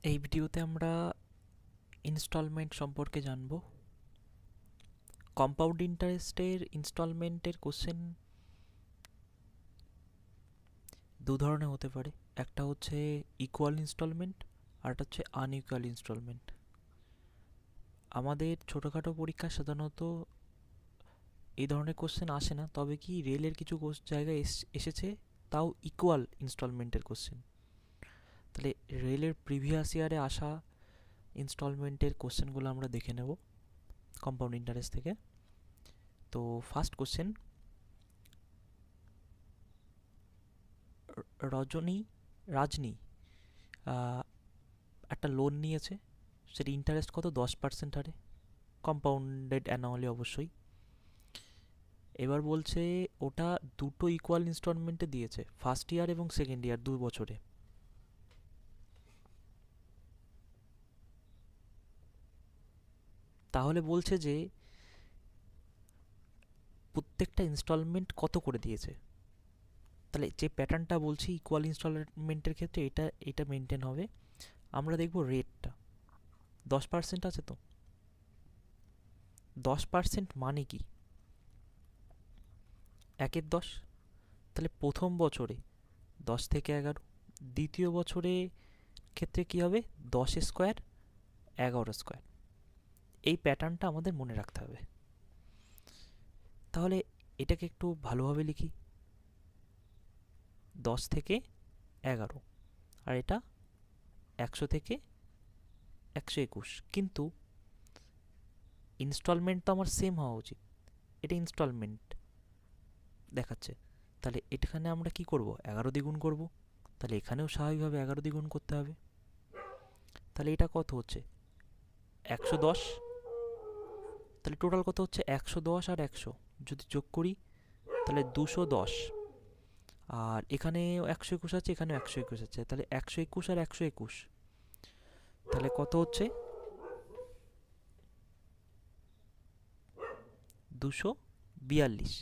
এই ভিডিওতে আমরা ইনস্টলমেন্ট সম্পর্কে জানব। কম্পাউন্ড ইন্টারেস্টের ইনস্টলমেন্টের কোশ্চেন দু ধরনের হতে পারে। একটা হচ্ছে ইকুয়াল ইনস্টলমেন্ট আর একটা হচ্ছে আনইকুয়াল ইনস্টলমেন্ট। আমাদের ছোটোখাটো পরীক্ষা সাধারণত এই ধরনের কোশ্চেন আসে না, তবে কি রেলের কিছু জায়গায় এসেছে, তাও ইকুয়াল ইনস্টলমেন্টের কোশ্চেন। তাহলে রেলের প্রিভিয়াস ইয়ারে আসা ইনস্টলমেন্টের কোশ্চেনগুলো আমরা দেখে নেব কম্পাউন্ড ইন্টারেস্ট থেকে। তো ফার্স্ট কোশ্চেন, রাজনী একটা লোন নিয়েছে, সেটা ইন্টারেস্ট কত? 10% হারে, কম্পাউন্ডেড অ্যানুয়ালি অবশ্যই। এবার বলছে ওটা দুটো ইকুয়াল ইনস্টলমেন্টে দিয়েছে, ফার্স্ট ইয়ার এবং সেকেন্ড ইয়ার, 2 বছরে। তাহলে বলছে যে প্রত্যেকটা ইনস্টলমেন্ট কত করে দিয়েছে। তাহলে যে প্যাটার্নটা বলছি ইকুয়াল ইনস্টলমেন্টের ক্ষেত্রে এটা এটা মেনটেন হবে। আমরা দেখব রেটটা 10% আছে। তো 10% মানে কি? 1/10। তাহলে প্রথম বছরে 10 থেকে 11, দ্বিতীয় বছরে ক্ষেত্রে কি হবে? 10 স্কোয়ার 11 স্কোয়ার। এই প্যাটার্নটা আমাদের মনে রাখতে হবে। তাহলে এটাকে একটু ভালোভাবে লিখি, 10 থেকে 11, আর এটা 100 থেকে 121। কিন্তু ইনস্টলমেন্ট তো আমার সেম হওয়া উচিত, এটা ইনস্টলমেন্ট দেখাচ্ছে। তাহলে এখানে আমরা কি করব? 11 দ্বিগুণ করব। তাহলে এখানেও স্বাভাবিকভাবে 11 দ্বিগুণ করতে হবে। তাহলে এটা কত হচ্ছে? 110। তাহলে টোটাল কত হচ্ছে? 110 আর 100 যদি যোগ করি তাহলে 210। আর এখানে 121 আছে, এখানেও 121 আছে, তাহলে 121 আর 121, তাহলে কত হচ্ছে? 242।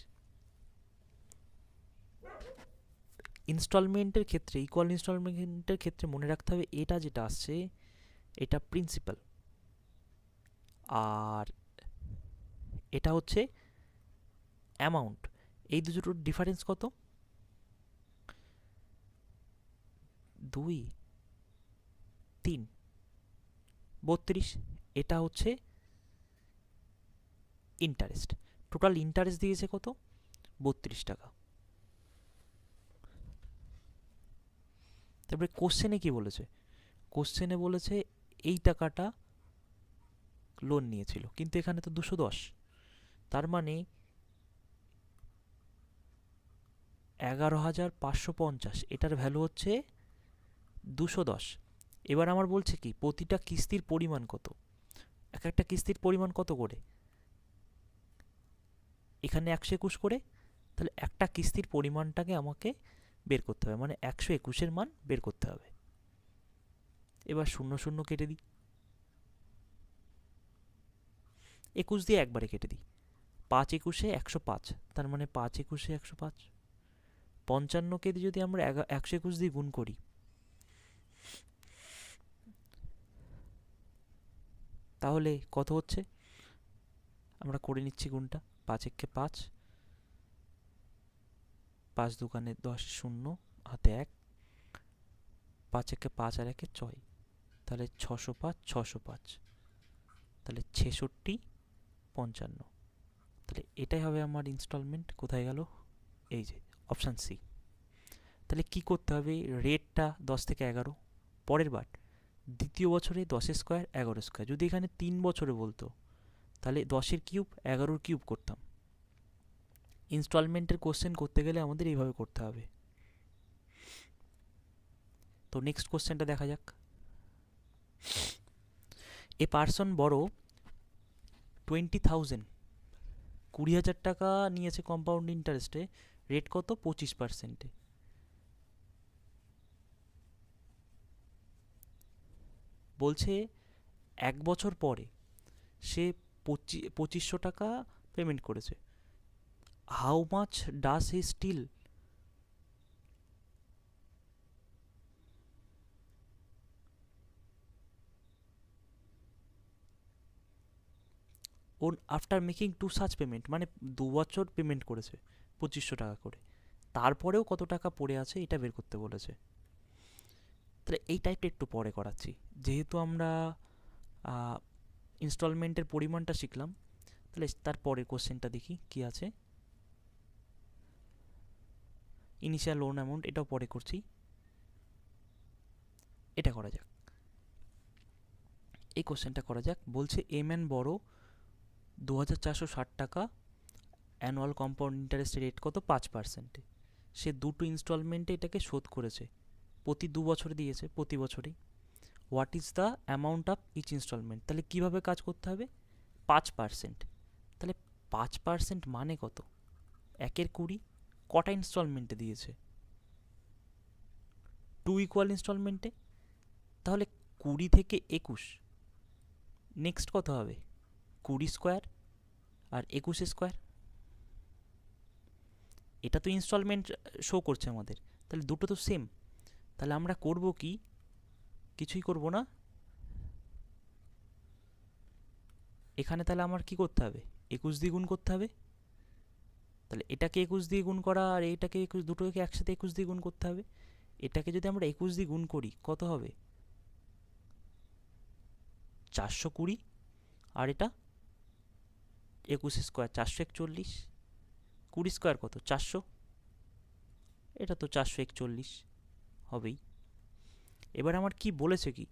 ইনস্টলমেন্টের ক্ষেত্রে, ইকুয়াল ইনস্টলমেন্টের ক্ষেত্রে মনে রাখতে হবে এটা যেটা আসছে এটা প্রিন্সিপাল, আর এটা হচ্ছে অ্যামাউন্ট। এই দুটোর ডিফারেন্স কত? 2, 3, 32। এটা হচ্ছে ইন্টারেস্ট। টোটাল ইন্টারেস্ট দিয়েছে কত? 32 টাকা। তারপরে কোশ্চেনে কি বলেছে? কোশ্চেনে বলেছে এই টাকাটা লোন নিয়েছিল, কিন্তু এখানে তো 210, তার মানে 11,550, এটার ভ্যালু হচ্ছে 210। এবার আমার বলছে কি প্রতিটা কিস্তির পরিমাণ কত। এক একটা কিস্তির পরিমাণ কত করে? এখানে 121 করে, তাহলে একটা কিস্তির পরিমাণটাকে আমাকে বের করতে হবে, মানে 121-এর মান বের করতে হবে। এবার 0 0 কেটে দিই, 21 দিয়ে একবারে কেটে দিই। 5 21-এ 105, তার মানে 5 21-এ 105। 55-কে যদি আমরা 121 দিয়ে গুণ করি তাহলে কত হচ্ছে? আমরা করে নিচ্ছি গুণটা। 5 1-কে 5, 5 2-নে 10, 0 হাতে 1, 5 1-কে 5 আর 1-এ 6, তাহলে 605 605, তাহলে 66 55। তাহলে এটাই হবে আমার ইনস্টলমেন্ট। কোথায় গেল? এই যে অপশান সি। তাহলে কি করতে হবে? রেটটা 10 থেকে 11। পরের বার দ্বিতীয় বছরে 10 স্কোয়ার 11 স্কোয়ার। যদি এখানে 3 বছরে বলতো তাহলে 10-এর কিউব 11-র কিউব করতাম। ইনস্টলমেন্টের কোশ্চেন করতে গেলে আমাদের এইভাবে করতে হবে। তো নেক্সট কোশ্চেনটা দেখা যাক। এ পার্সন বড় 20,000, 20,000 টাকা নিয়েছে কম্পাউন্ড ইন্টারেস্টে, রেট কত? 25%-এ। বলছে 1 বছর পরে সে 2500 টাকা পেমেন্ট করেছে। How much does he still? Owe after making 2 such payment, মানে 2 বছর পেমেন্ট করেছে 2500 টাকা করে, তারপরেও কত টাকা পড়ে আছে এটা বের করতে বলেছে। তাহলে এই টাইপটা একটু পরে করাচ্ছি, যেহেতু আমরা ইনস্টলমেন্টের পরিমাণটা শিখলাম। তাহলে তারপরে কোশ্চেনটা দেখি কি আছে। ইনিশিয়াল লোন অ্যামাউন্ট, এটাও পরে করছি, এটা করা যাক। এই কোশ্চেনটা করা যাক। বলছে এম এন বড় 2460 টাকা, অ্যানুয়াল কম্পাউন্ড ইন্টারেস্ট রেট কত 5%। সে দুটো ইনস্টলমেন্টে এটাকে শোধ করেছে, প্রতি 2 বছর দিয়েছে, প্রতি বছরেই। What is the amount of each instalment, তাহলে কীভাবে কাজ করতে হবে, 5%। তাহলে 5% মানে কত, 1/20, কটা ইনস্টলমেন্টে দিয়েছে, 2 ইকুয়াল ইনস্টলমেন্টে। তাহলে 20 থেকে 21, নেক্সট কত হবে, 20 স্কোয়ার আর 21 স্কোয়ার। এটা তো ইনস্টলমেন্ট শো করছে আমাদের, তাহলে দুটো তো সেম। তাহলে আমরা করব কি, কিছুই করব না, এখানে তাহলে আমার কি করতে হবে, 21 দিয়ে গুণ করতে হবে। তাহলে এটাকে 21 দিয়ে গুণ করা আর এটাকে 21, দুটোকে একসাথে 21 দিয়ে গুণ করতে হবে। এটাকে যদি আমরা 21 দিয়ে গুণ করি কত হবে, 420, আর এটা 21 স্কোয়ার 441, 20 স্কোয়ার কত 400, এটা তো 441 হবেই। এবার আমার কি বলেছে, কি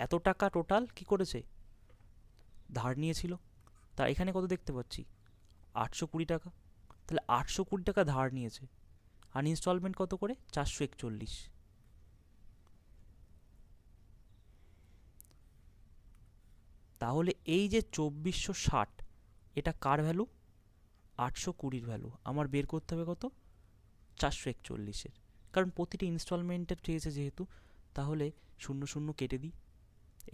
এত টাকা টোটাল কি করেছে, ধার নিয়েছিল। তা এখানে কত দেখতে পাচ্ছি, 820 টাকা। তাহলে 820 টাকা ধার নিয়েছে, আর ইনস্টলমেন্ট কত করে, 441। তাহলে এই যে 2460, এটা কার ভ্যালু, 820-র ভ্যালু আমার বের করতে হবে কত, 441-এর, কারণ প্রতিটি ইনস্টলমেন্টের চেয়েছে যেহেতু। তাহলে 0 0 কেটে দিই।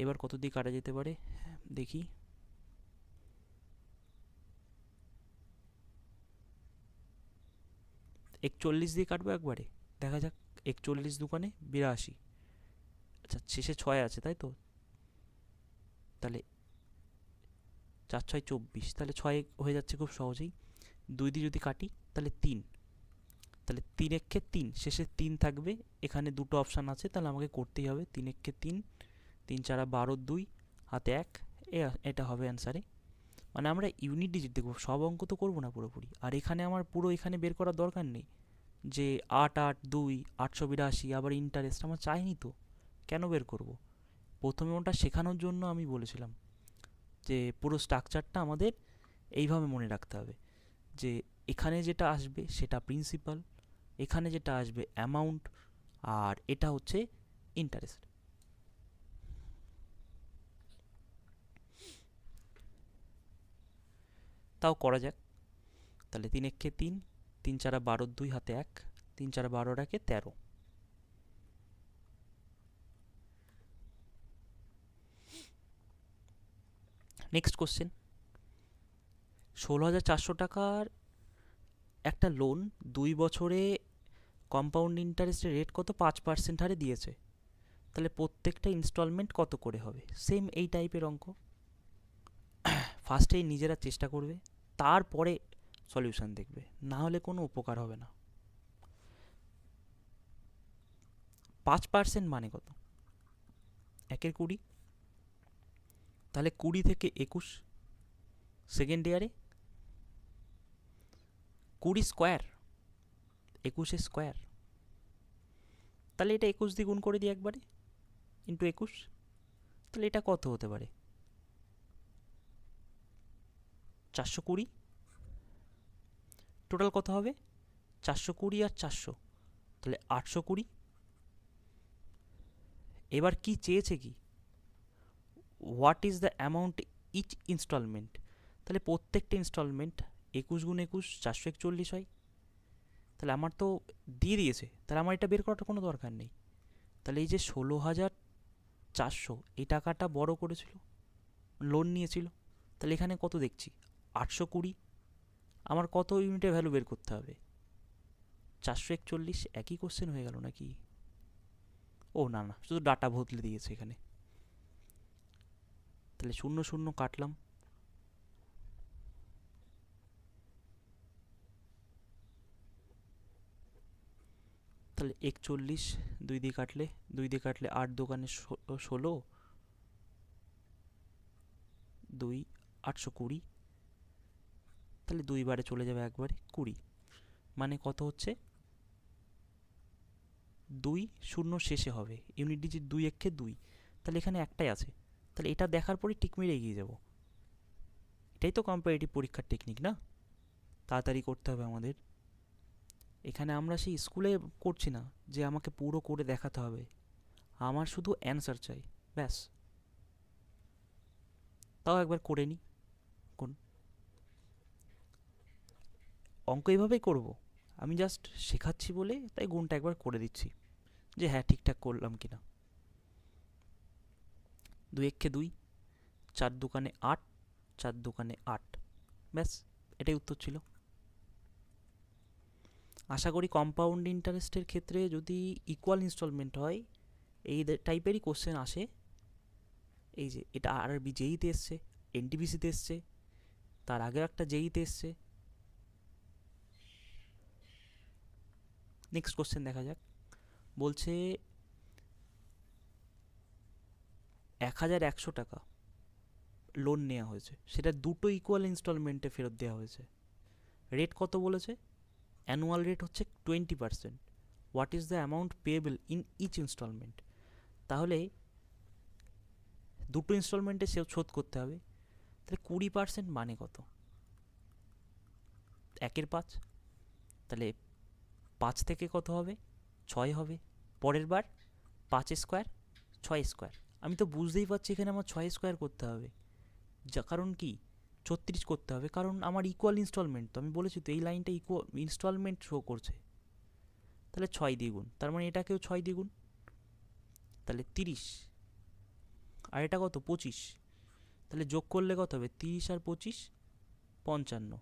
এবার কত দিয়ে কাটা যেতে পারে দেখি, 41 দিয়ে কাটবো একবারে, দেখা যাক। 41 দোকানে 82, আচ্ছা শেষে 6 আছে তাই তো, তাহলে 4 6 24, তাহলে 6 হয়ে যাচ্ছে খুব সহজেই। 2 দিয়ে যদি কাটি তাহলে 3, তাহলে 3 একে 3, শেষে 3 থাকবে। এখানে দুটো অপশান আছে, তাহলে আমাকে করতেই হবে। 3 একে 3, 3 4 12, 2 হাতে 1, এটা হবে অ্যান্সারে। মানে আমরা ইউনিট ডিজিট দেখবো, সব অঙ্ক তো করবো না পুরোপুরি। আর এখানে আমার পুরো এখানে বের করার দরকার নেই যে 8 8 2 882 আবার ইন্টারেস্ট, আমার চাইনি তো, কেন বের করব। প্রথমে ওটা শেখানোর জন্য আমি বলেছিলাম যে পুরো স্ট্রাকচারটা আমাদের এইভাবে মনে রাখতে হবে, যে এখানে যেটা আসবে সেটা প্রিন্সিপাল, এখানে যেটা আসবে অ্যামাউন্ট, আর এটা হচ্ছে ইন্টারেস্ট। তাও করা যাক। তাহলে 3 একে 3, 3 4 12, 2 হাতে 1, 3 4 12 রাখে 13। নেক্সট কোশ্চেন, 16,400 টাকার একটা লোন 2 বছরে কম্পাউন্ড ইন্টারেস্টের রেট কত, 5% হারে দিয়েছে। তাহলে প্রত্যেকটা ইনস্টলমেন্ট কত করে হবে, সেম এই টাইপের অঙ্ক। ফার্স্টেই নিজেরা চেষ্টা করবে, তারপরে সলিউশন দেখবে, না হলে কোনো উপকার হবে না। 5% মানে কত, 1/20, তাহলে 20 থেকে 21 সেকেন্ড ইয়ারে, 20 স্কোয়ার 21 স্কোয়ার, তাহলে এটা 21 দিয়ে গুণ করে দিই একবারে, ইন্টু 21, তাহলে এটা কত হতে পারে, 420। টোটাল কত হবে, 420 আর 400, তাহলে 820। এবার কি চেয়েছে, কি what is the amount each instalment, তাহলে প্রত্যেকটা ইনস্টলমেন্ট 21 গুণ 21 441 হয়। তাহলে আমার তো দিয়ে দিয়েছে, তাহলে আমার এটা বের করাটা কোনো দরকার নেই। তাহলে এই যে 16,400 এই টাকাটা বড় করেছিল, লোন নিয়েছিল, তাহলে এখানে কত দেখছি 820, আমার কত ইউনিটের ভ্যালু বের করতে হবে, 441। একই কোশ্চেন হয়ে গেল নাকি, ও না না, শুধু ডাটা বদলে দিয়েছে এখানে। তাহলে 0 0 কাটলাম, 41, 2 দিয়ে কাটলে 8 দোকানে 16, 2 820, তাহলে 2 বারে চলে যাবে একবারে 20, মানে কত হচ্ছে 2 0 শেষে হবে, ইউনিট ডিজিট 2 একে 2, তাহলে এখানে একটাই আছে, তাহলে এটা দেখার পরে টিক মেরে এগিয়ে যাব। এটাই তো কম্পারেটিভ পরীক্ষার টেকনিক না, তাড়াতাড়ি করতে হবে আমাদের। এখানে আমরা সেই স্কুলে করছি না যে আমাকে পুরো করে দেখাতে হবে, আমার শুধু অ্যান্সার চাই, ব্যাস। তাও একবার করে নিই। কোন অঙ্ক এইভাবেই করব, আমি জাস্ট শেখাচ্ছি বলে তাই গুণটা একবার করে দিচ্ছি যে হ্যাঁ ঠিকঠাক করলাম কিনা। 2 একে 2, 4 দোকানে 8, 4 দোকানে 8, ব্যাস এটাই উত্তর ছিল। আশা করি কম্পাউন্ড ইন্টারেস্টের ক্ষেত্রে যদি ইকুয়াল ইনস্টলমেন্ট হয় এই টাইপেরই কোশ্চেন আসে। এই যে এটা আরআরবি জেইতে এসছে, এনটিপিসিতে এসছে, তার আগেও একটা জেইতে এসছে। নেক্সট কোশ্চেন দেখা যাক। বলছে 1100 টাকা লোন নেওয়া হয়েছে, সেটা দুটো ইকুয়াল ইনস্টলমেন্টে ফেরত দেওয়া হয়েছে। রেট কত বলেছে? অ্যানুয়াল রেট হচ্ছে 20%। What is the amount payable in each instalment? তাহলে দুটো ইনস্টলমেন্টে সে শোধ করতে হবে, তাহলে 20% মানে কত? 1/5, তাহলে 5 থেকে কত হবে? 6 হবে। পরের বার 5 স্কোয়ার 6 স্কোয়ার, আমি তো বুঝতেই পারছি এখানে আমার 6 স্কোয়ার করতে হবে, যা কারণ কি 36 করতে হবে, কারণ আমার ইকুয়াল ইনস্টলমেন্ট, তো আমি বলেছি তো এই লাইনটা ইকুয়াল ইনস্টলমেন্ট শো করছে। তাহলে 6 দ্বিগুণ, তার মানে এটাকেও 6 দ্বিগুণ, তাহলে 30, আর এটা কত 25, তাহলে যোগ করলে কত হবে? 30 আর 25 55,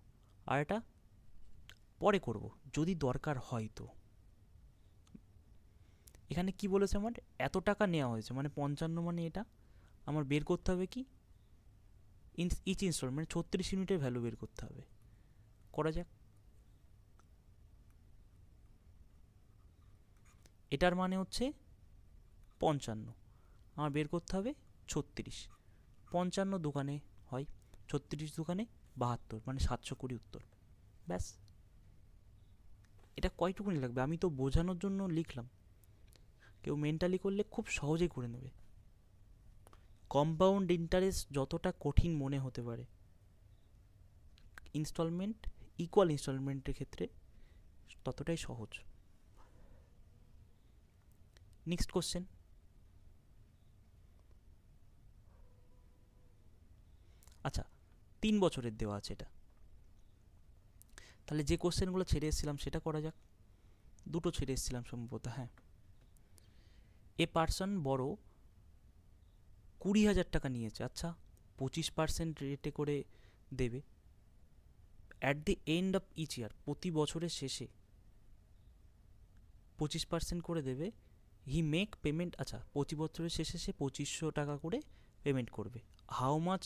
আর এটা পরে করব যদি দরকার হয়। তো এখানে কি বলেছে আমার এত টাকা নেওয়া হয়েছে, মানে 55, মানে এটা আমার বের করতে হবে কি ইচ ইনস্টলমেন্ট 36 ইউনিটের ভ্যালু বের করতে হবে। করা যাক। এটার মানে হচ্ছে 55, আমার বের করতে হবে 36, 55 দোকানে হয় 36 দোকানে 72, মানে 720 উত্তর, ব্যাস। এটা কয়টুকুনি লাগবে, আমি তো বোঝানোর জন্য লিখলাম, কেউ মেন্টালি করলে খুব সহজেই করে নেবে। কম্পাউন্ড ইন্টারেস্ট যতটা কঠিন মনে হতে পারে, ইনস্টলমেন্ট ইকুয়াল ইনস্টলমেন্টের ক্ষেত্রে ততটাই সহজ। Next question. আচ্ছা 3 বছরের দেওয়া আছে এটা, তাহলে যে কোশ্চেনগুলো ছেড়ে এসেছিলাম সেটা করা যাক। দুটো ছেড়ে এসেছিলাম সম্ভবত, হ্যাঁ। এ পার্সন বড় 20,000 টাকা নিয়েছে, আচ্ছা 25% রেটে করে দেবে। At the end of each year, প্রতি বছরের শেষে 25% করে দেবে। হি মেক পেমেন্ট, আচ্ছা 25 বছরের শেষে সে 2500 টাকা করে পেমেন্ট করবে। How much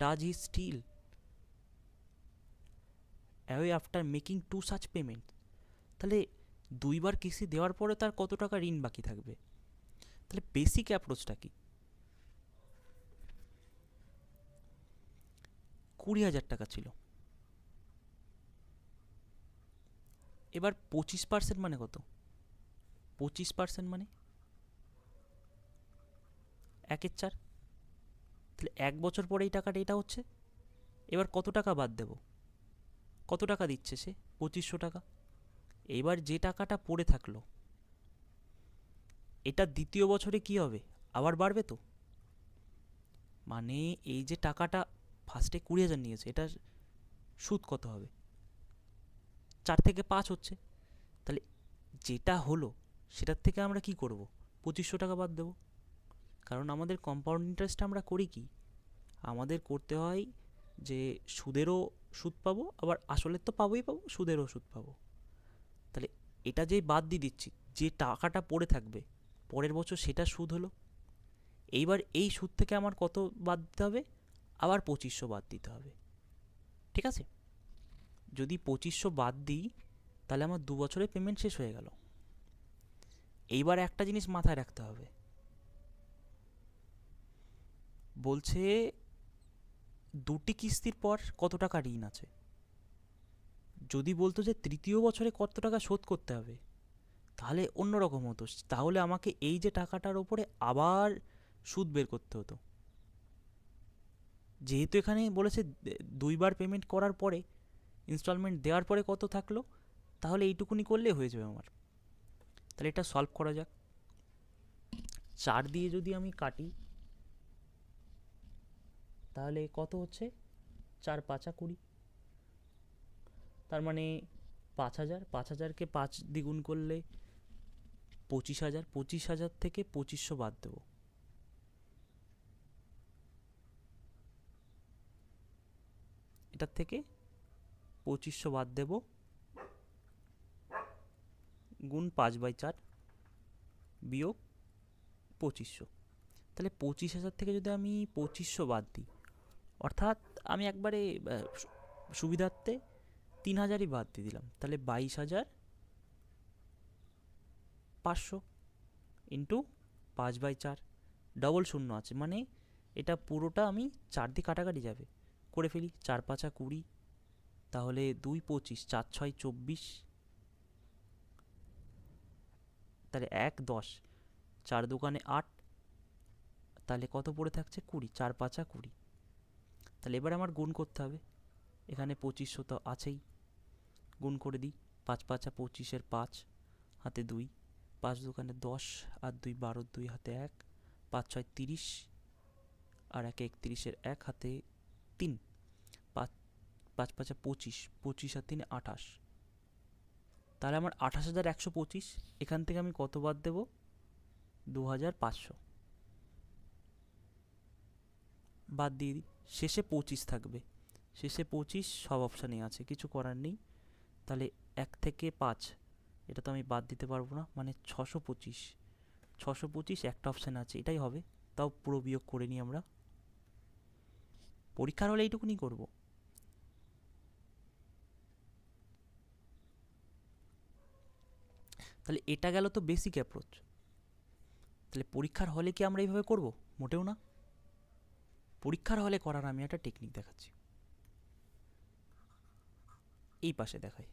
does he still owe after making 2 such payment? তাহলে 2বার কিস্তি দেওয়ার পরে তার কত টাকা ঋণ বাকি থাকবে? তাহলে বেসিক অ্যাপ্রোচটা কি? 20,000 টাকা ছিল, এবার 25% মানে কত? 25% মানে 1/4, তাহলে 1 বছর পরে এই টাকাটা এটা হচ্ছে। এবার কত টাকা বাদ দেব? কত টাকা দিচ্ছে সে? 2500 টাকা। এবার যে টাকাটা পড়ে থাকলো, এটা দ্বিতীয় বছরে কি হবে? আবার বাড়বে তো, মানে এই যে টাকাটা ফার্স্টে 20,000 নিয়েছে, এটা সুদ কত হবে? 4 থেকে 5 হচ্ছে, তাহলে যেটা হলো সেটার থেকে আমরা কি করব? 2500 টাকা বাদ দেব, কারণ আমাদের কম্পাউন্ড ইন্টারেস্ট আমরা করি কি, আমাদের করতে হয় যে সুদেরও সুদ পাবো, আবার আসলের তো পাবোই পাবো, সুদেরও সুদ পাবো। তাহলে এটা যে বাদ দিয়ে দিচ্ছি, যে টাকাটা পড়ে থাকবে পরের বছর সেটা সুদ হলো। এইবার এই সুদ থেকে আমার কত বাদ দিতে হবে? আবার 2500 বাদ দিতে হবে, ঠিক আছে? যদি 2500 বাদ দিই তাহলে আমার 2 বছরে পেমেন্ট শেষ হয়ে গেল। এইবার একটা জিনিস মাথায় রাখতে হবে, বলছে দুটি কিস্তির পর কত টাকা ঋণ আছে। যদি বলতো যে তৃতীয় বছরে কত টাকা শোধ করতে হবে, তাহলে অন্যরকম হতো, তাহলে আমাকে এই যে টাকাটার ওপরে আবার সুদ বের করতে হতো। যেহেতু এখানে বলেছে দুইবার পেমেন্ট করার পরে, ইনস্টলমেন্ট দেওয়ার পরে কত থাকলো, তাহলে এইটুকুনি করলে হয়ে যাবে আমার। তাহলে এটা সলভ করা যাক। 4 দিয়ে যদি আমি কাটি তাহলে কত হচ্ছে, 4 5 20, তার মানে 5000। 5000কে 5 দ্বিগুণ করলে 25,000। 25,000 থেকে 2500 বাদ দেবো, এটার থেকে 2500 বাদ দেব, গুণ 5/4 বিয়োগ 2500। তাহলে 25,000 থেকে যদি আমি 2500 বাদ দিই, অর্থাৎ আমি একবারে সুবিধার্থে 3000ই বাদ দিয়ে দিলাম, তাহলে 22,500 ইন্টু 5/4, ডবল শূন্য আছে, মানে এটা পুরোটা আমি 4 দিয়ে কাটাকাটি যাবে, করে ফেলি। 4 5 20, তাহলে 2 25, 4 6 24, তাহলে 1 10, 4 দোকানে 8, তাহলে কত পড়ে থাকছে 20। 4 5 20। তাহলে এবার আমার গুণ করতে হবে, এখানে 2500 তো আছেই, গুণ করে দিই। 5 5 25-এর 5, হাতে 2, 5 দোকানে 10 আর 2 12, 2 হাতে 1, 5 6 30 আর 1 31-এর 1, হাতে 3, 5 5 5 25, 25 আর 3 28। তাহলে আমার 28,125, এখান থেকে আমি কত বাদ দেব, 2,500 বাদ দিয়ে দিই, শেষে 25 থাকবে। শেষে 25 সব অপশানেই আছে, কিছু করার নেই। তাহলে 1 থেকে 5, এটা তো আমি বাদ দিতে পারবো না, মানে 625। 625 একটা অপশান আছে, এটাই হবে। তাও পুরো বিয়োগ করে নিই আমরা, পরীক্ষার হলে এইটুকুনি করব। তাহলে এটা গেল তো বেসিক অ্যাপ্রোচ। তাহলে পরীক্ষার হলে কি আমরা এইভাবে করব? মোটেও না। পরীক্ষার হলে করার আমি একটা টেকনিক দেখাচ্ছি, এই পাশে দেখাই।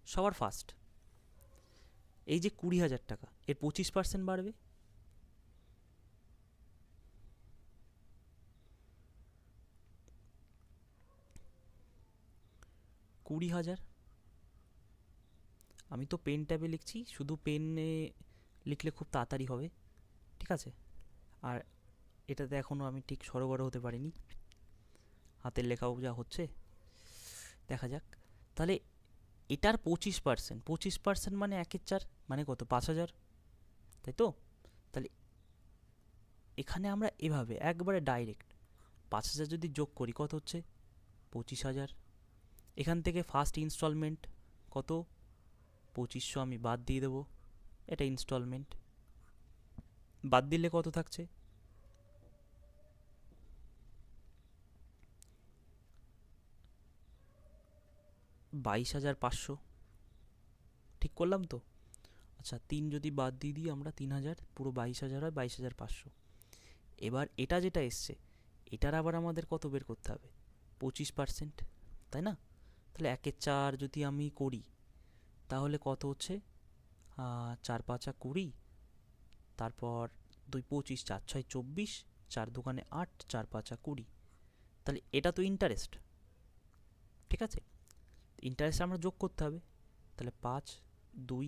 সবার ফার্স্ট এই যে 20,000 টাকা, এর 25% বাড়বে, 20,000। আমি তো পেন ট্যাবে লিখছি, শুধু পেনে লিখলে খুব তাড়াতাড়ি হবে, ঠিক আছে। আর এটাতে এখনও আমি ঠিক সরবরাহ হতে পারিনি, হাতের লেখাও যা হচ্ছে, দেখা যাক। তাহলে এটার 25%, 25% মানে 1/4, মানে কত, 5,000, তাই তো। তাহলে এখানে আমরা এভাবে একবারে ডাইরেক্ট 5,000 যদি যোগ করি কত হচ্ছে, 25,000। এখান থেকে ফার্স্ট ইনস্টলমেন্ট কত, 2500 আমি বাদ দিয়ে দেবো, এটা ইনস্টলমেন্ট। বাদ দিলে কত থাকছে, 22,500, ঠিক করলাম তো। আচ্ছা 3 যদি বাদ দিয়ে দিই আমরা, 3,000, পুরো 22,000 হয়, 22,500। এবার এটা যেটা এসছে, এটার আবার আমাদের কত বের করতে হবে, 25%, তাই না। তাহলে 1/4 যদি আমি করি, তাহলে কত হচ্ছে, 4 5 20, তারপর 2 25, 4 6 24, 4 দোকানে 8, 4 5 20। তাহলে এটা তো ইন্টারেস্ট, ঠিক আছে। ইন্টারেস্ট আমরা যোগ করতে হবে, তাহলে 5 2,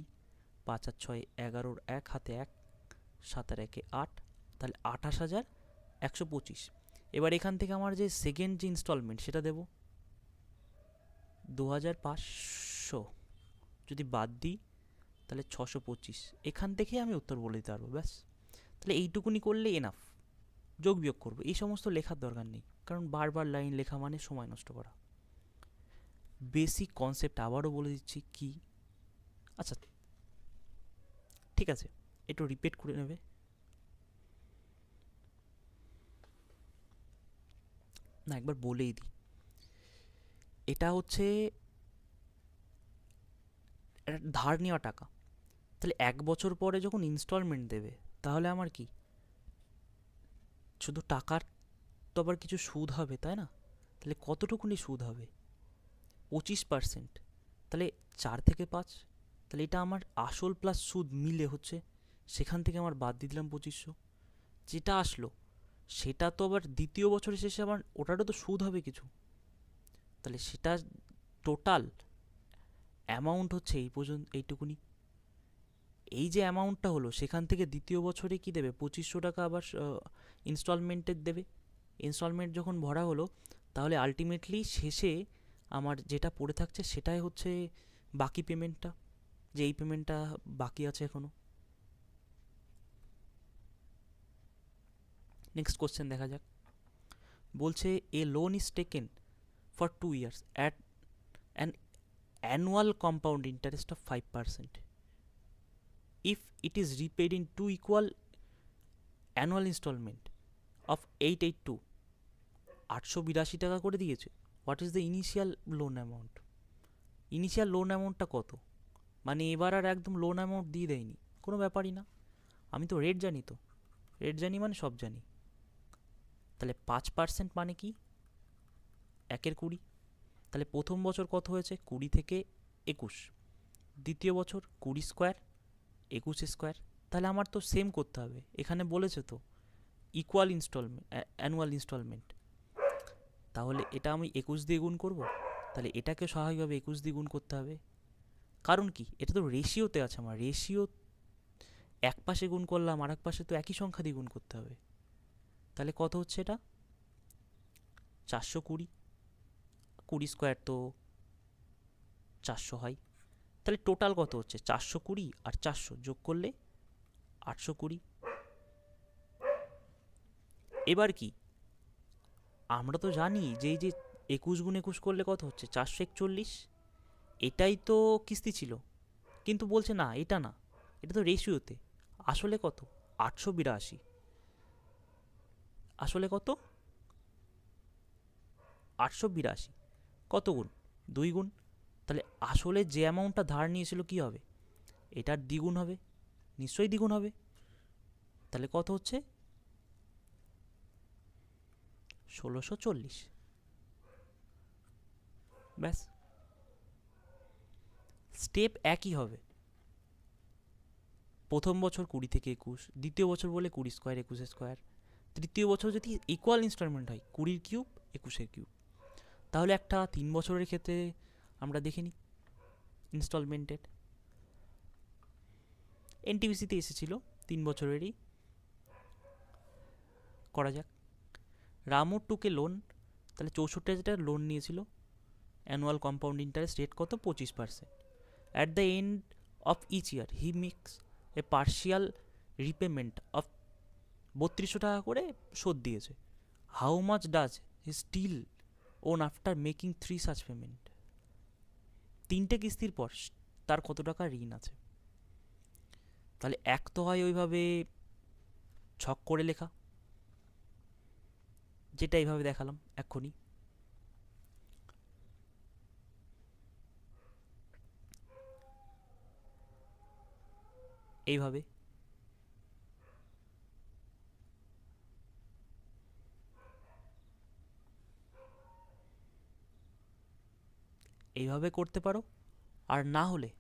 5 আর 6 11-র 1, হাতে 1, 7 আর 1-এ 8, তাহলে 28,125। এবার এখান থেকে আমার যে সেকেন্ড যে ইনস্টলমেন্ট সেটা দেব 2,500, যদি বাদ দিই তাহলে 625। এখান থেকে আমি উত্তর বলে দিতে পারবো, ব্যাস। তাহলে এইটুকুনি করলে এনাফ। যোগ বিয়োগ করবো, এই সমস্ত লেখার দরকার নেই, কারণ বারবার লাইন লেখা মানে সময় নষ্ট করা। বেসিক কনসেপ্ট আবারও বলে দিচ্ছি কি, আচ্ছা ঠিক আছে, একটু রিপিট করে নেবে। না একবার বলেই দিই, এটা হচ্ছে এটা ধার নেওয়া টাকা। তাহলে 1 বছর পরে যখন ইনস্টলমেন্ট দেবে, তাহলে আমার কি শুধু টাকার তো আবার কিছু সুদ হবে, তাই না? তাহলে কতটুকুনি সুদ হবে? 25%। তাহলে 4 থেকে 5, তাহলে এটা আমার আসল প্লাস সুদ মিলে হচ্ছে, সেখান থেকে আমার বাদ দিয়ে দিলাম 2500। যেটা আসলো সেটা তো আবার দ্বিতীয় বছরের শেষে আবার ওটারও তো সুদ হবে কিছু। তাহলে সেটা টোটাল অ্যামাউন্ট হচ্ছে এই পর্যন্ত, এইটুকুনি। এই যে অ্যামাউন্টটা হলো, সেখান থেকে দ্বিতীয় বছরে কি দেবে? 2500 টাকা আবার ইনস্টলমেন্টের দেবে। ইনস্টলমেন্ট যখন ভরা হলো, তাহলে আলটিমেটলি শেষে আমার যেটা পড়ে থাকছে সেটাই হচ্ছে বাকি পেমেন্টটা, যে এই পেমেন্টটা বাকি আছে এখনো। নেক্সট কোশ্চেন দেখা যাক। বলছে a loan is taken for 2 years at an annual compound interest of 5%. If it is repaid in 2 equal annual installment of 882, 882 টাকা করে দিয়েছে। What is the initial loan amount? Initial loan অ্যামাউন্টটা কত? মানে এবার আর একদম লোন অ্যামাউন্ট দিয়ে দেয়নি, কোনো ব্যাপারই না। আমি তো রেট জানি, তো রেট জানি মানে সব জানি। তাহলে 5% মানে কি? 1/20। তাহলে প্রথম বছর কত হয়েছে? 20 থেকে 21। দ্বিতীয় বছর 20 স্কোয়ার 21 স্কোয়ার। তাহলে আমার তো সেম করতে হবে, এখানে বলেছে তো ইকুয়াল ইনস্টলমেন্ট, অ্যানুয়াল ইনস্টলমেন্ট। তাহলে এটা আমি 21 দিয়ে গুণ করব, তাহলে এটাকে স্বাভাবিকভাবে 21 দিয়ে গুণ করতে হবে। কারণ কি? এটা তো রেশিওতে আছে, আমার রেশিও এক পাশে গুণ করলাম, আর এক পাশে তো একই সংখ্যা দিয়ে গুণ করতে হবে। তাহলে কত হচ্ছে এটা? 420। 20 স্কোয়ার তো 400 হয়। তাহলে টোটাল কত হচ্ছে? 420 আর 400 যোগ করলে 820। এবার কি, আমরা তো জানি যে এই যে 21 গুণ 21 করলে কত হচ্ছে? 441। এটাই তো কিস্তি ছিল, কিন্তু বলছে না এটা না, এটা তো রেশিওতে। আসলে কত? 882। আসলে কত? 882। কত গুণ? 2 গুণ। তাহলে আসলে যে অ্যামাউন্টটা ধার নিয়েছিল কি হবে? এটার দ্বিগুণ হবে, নিশ্চয়ই দ্বিগুণ হবে। তাহলে কত হচ্ছে? 1640। ব্যাস, স্টেপ একই হবে। প্রথম বছর 20 থেকে 21, দ্বিতীয় বছর বলে 20 স্কোয়ার 21 স্কোয়ার, তৃতীয় বছর যদি ইকুয়াল ইনস্টলমেন্ট হয় 20 কিউব 21 কিউব। তাহলে একটা 3 বছরের ক্ষেত্রে আমরা দেখে নিই ইনস্টলমেন্টের। এনটিপিসিতে এসেছিল 3 বছরেরই, করা যাক। রামু টুকে লোন, তাহলে 64,000 লোন নিয়েছিল। অ্যানুয়াল কম্পাউন্ড ইন্টারেস্ট রেট কত? 25%। At the end of each year he makes a partial repayment of 3200 টাকা করে শোধ দিয়েছে। How much does he still owe after making 3 such payment? 3টে কিস্তির পর তার কত টাকা ঋণ আছে? তাহলে এক তো হয় ওইভাবে ছক করে লেখা, যেটা এইভাবে দেখালাম এক্ষুনি। এইভাবে এইভাবে করতে পারো, আর না হলে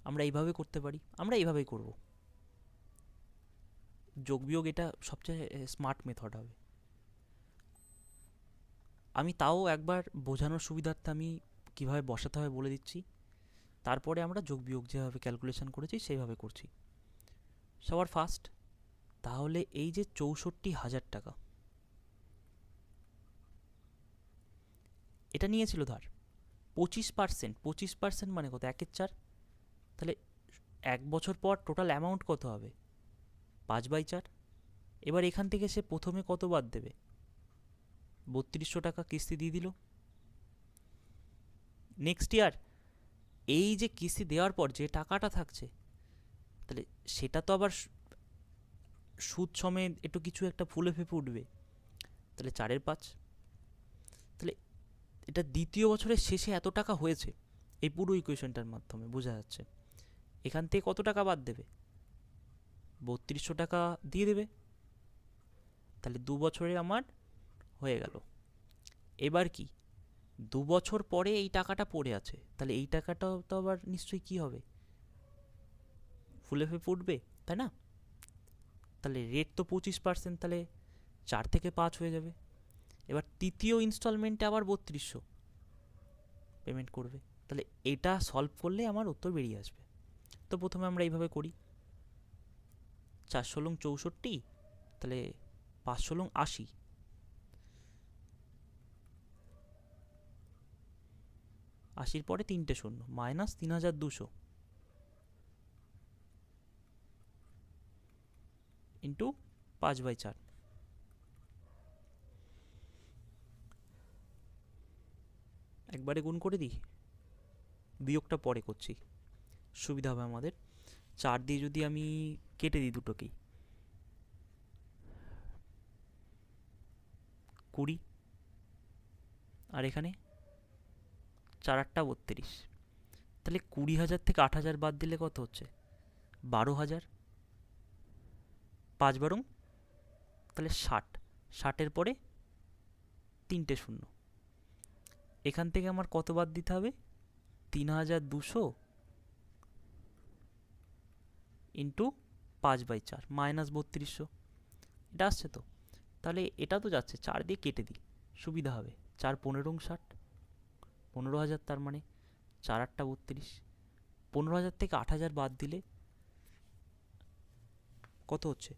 আমরা এইভাবে করতে পারি। আমরা এইভাবেই করব, যোগ বিয়োগ এটা সবচেয়ে স্মার্ট মেথড হবে। আমি তাও একবার বোঝানোর সুবিধার্থে আমি কীভাবে বসাতে হয় বলে দিচ্ছি, তারপরে আমরা যোগ বিয়োগ যেভাবে ক্যালকুলেশন করেছি সেইভাবে করছি। সবার ফার্স্ট, তাহলে এই যে 64,000 টাকা এটা নিয়েছিল ধার, 25%, 25% মানে কত? 1/4। তাহলে 1 বছর পর টোটাল অ্যামাউন্ট কত হবে? 5/4। এবার এখান থেকে সে প্রথমে কত বাদ দেবে? 3200 টাকা কিস্তি দিয়ে দিল। নেক্সট ইয়ার এই যে কিস্তি দেওয়ার পর যে টাকাটা থাকছে, তাহলে সেটা তো আবার সুদ সমেত একটু কিছু একটা ফুলে ফেঁপে উঠবে। তাহলে 4/5। তাহলে এটা দ্বিতীয় বছরের শেষে এত টাকা হয়েছে, এই পুরো ইকুয়েশনটার মাধ্যমে বোঝা যাচ্ছে। এখান থেকে কত টাকা বাদ দেবে? 3200 টাকা দিয়ে দেবে। তাহলে 2 বছরে আমার হয়ে গেল। এবার কি, 2 বছর পরে এই টাকাটা পড়ে আছে, তাহলে এই টাকাটাও তো আবার নিশ্চয়ই কি হবে, ফুলে ফুটবে, তাই না? তাহলে রেট তো 25%, তাহলে 4 থেকে 5 হয়ে যাবে। এবার তৃতীয় ইনস্টলমেন্টে আবার 3200 পেমেন্ট করবে। তাহলে এটা সলভ করলে আমার উত্তর বেরিয়ে আসবে। তো প্রথমে আমরা এইভাবে করি, 4 × 64, তাহলে 5 × 80, 80 পরে 3টে শূন্য, মাইনাস 3200 ইন্টু 5/4। একবারে গুণ করে দিই, বিয়োগটা পরে করছি, সুবিধা হবে আমাদের। 4 দিয়ে যদি আমি কেটে দিই দুটোকেই, 20, আর এখানে 4 × 8 = 32। তাহলে 20,000 থেকে 8,000 বাদ দিলে কত হচ্ছে? 12,000। 5 বারং তাহলে 60, 60-এর পরে 3টে শূন্য। এখান থেকে আমার কত বাদ দিতে হবে? 3200 ইন্টু 5/4 মাইনাস 3200। এটা আসছে তো? তাহলে এটা তো যাচ্ছে, 4 দিয়ে কেটে দিই, সুবিধা হবে। 4 × 15 = 60, 15,000, তার মানে 4 × 8 = 32। 15,000 থেকে 8,000 বাদ দিলে কত হচ্ছে?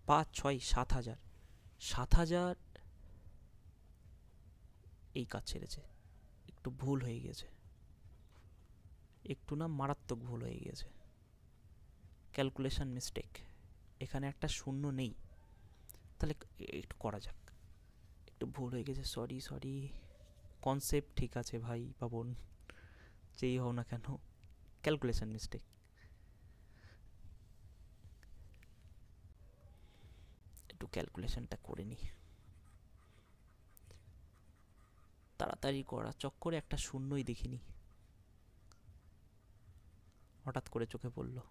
5 × 6 = 7,000। 7,000, এই কাজ ছেড়েছে, একটু ভুল হয়ে গেছে, একটু না মারাত্মক ভুল হয়ে গেছে, ক্যালকুলেশন মিস্টেক। এখানে একটা শূন্য নেই, তাহলে একটু করা যাক, একটু ভুল হয়ে গেছে, সরি সরি। কনসেপ্ট ঠিক আছে ভাই বা বোন, যেই হও না কেন, ক্যালকুলেশন মিস্টেক। একটু ক্যালকুলেশনটা করে নিই, তাড়াতাড়ি করা চক্করে একটা শূন্যই দেখিনি, হঠাৎ করে চোখে পড়লো।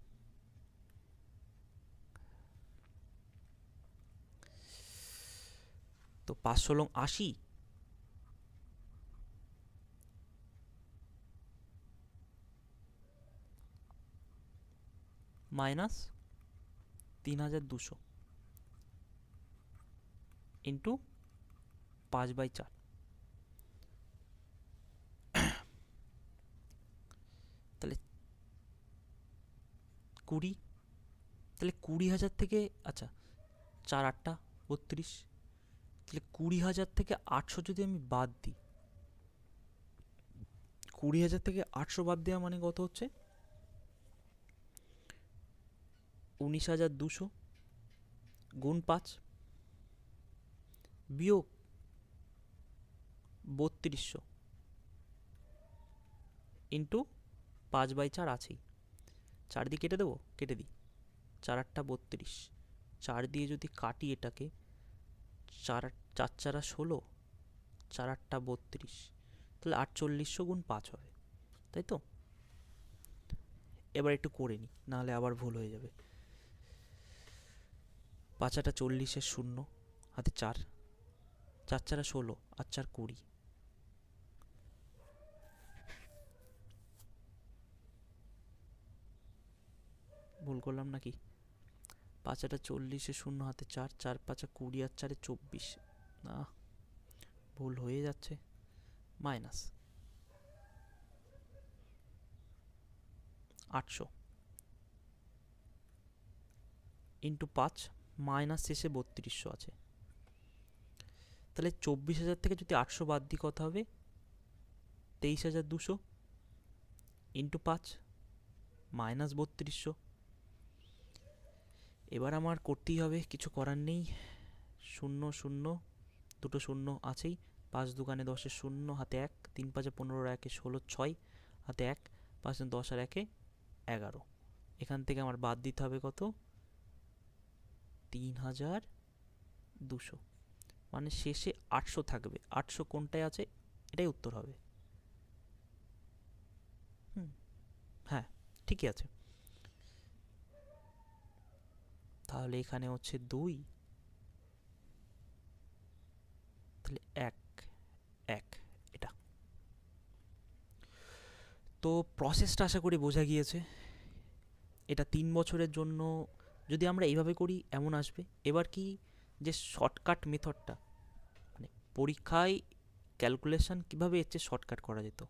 তো 5 × 80 মাইনাস 3200 ইন্টু 5/4। তাহলে 20, তাহলে 20,000 থেকে, আচ্ছা 4 × 8 = 32, তাহলে 20,000 থেকে 800 যদি আমি বাদ দিই, 20,000 থেকে 800 বাদ দেওয়া মানে কত হচ্ছে? 19,200 গুণ 5 বিয়োগ 3200 ইন্টু 5/4 আছেই। 4 দিয়ে কেটে দেবো, কেটে দিই, 4 × 8 = 32। 4 দিয়ে যদি কাটি এটাকে, 4 4 4 16, 4 × 8 = 32, তাহলে 4800 গুণ 5 হবে, তাই তো? এবার একটু করে নিই, নাহলে আবার ভুল হয়ে যাবে। 5 × 8 = 40, শূন্য হাতে 4, 4 4 16, আর 4 20। ভুল করলাম নাকি? 5 × 8 = 40, শূন্য হাতে 4, 4 5 20, আর 4 24, না ভুল হয়ে যাচ্ছে। মাইনাস 800 ইন্টু 5 মাইনাস শেষে 3200 আছে। তাহলে 24,000 থেকে যদি 800 বাদ দিই কত হবে? 23,200 ইন্টু 5 মাইনাস 3200। এবার আমার করতেই হবে, কিছু করার নেই, শূন্য শূন্য, দুটো শূন্য আছেই, 5 × 2 = 10, শূন্য হাতে 1, 3 5 15, 1 16, 6 হাতে 1, 5 10 আর 1 11। এখান থেকে আমার বাদ দিতে হবে কত? 3,200, মানে শেষে 800 থাকবে। 800 কোনটায় আছে? এটাই উত্তর হবে। হ্যাঁ, ঠিকই আছে। তাহলে এখানে হচ্ছে 2, তাহলে 1 1 এটা। তো প্রসেসটা আশা করি বোঝা গিয়েছে। এটা 3 বছরের জন্য যদি আমরা এইভাবে করি এমন আসবে। এবার কি, যে শর্টকাট মেথডটা, মানে পরীক্ষায় ক্যালকুলেশন কিভাবে এর চেয়ে শর্টকাট করা যেত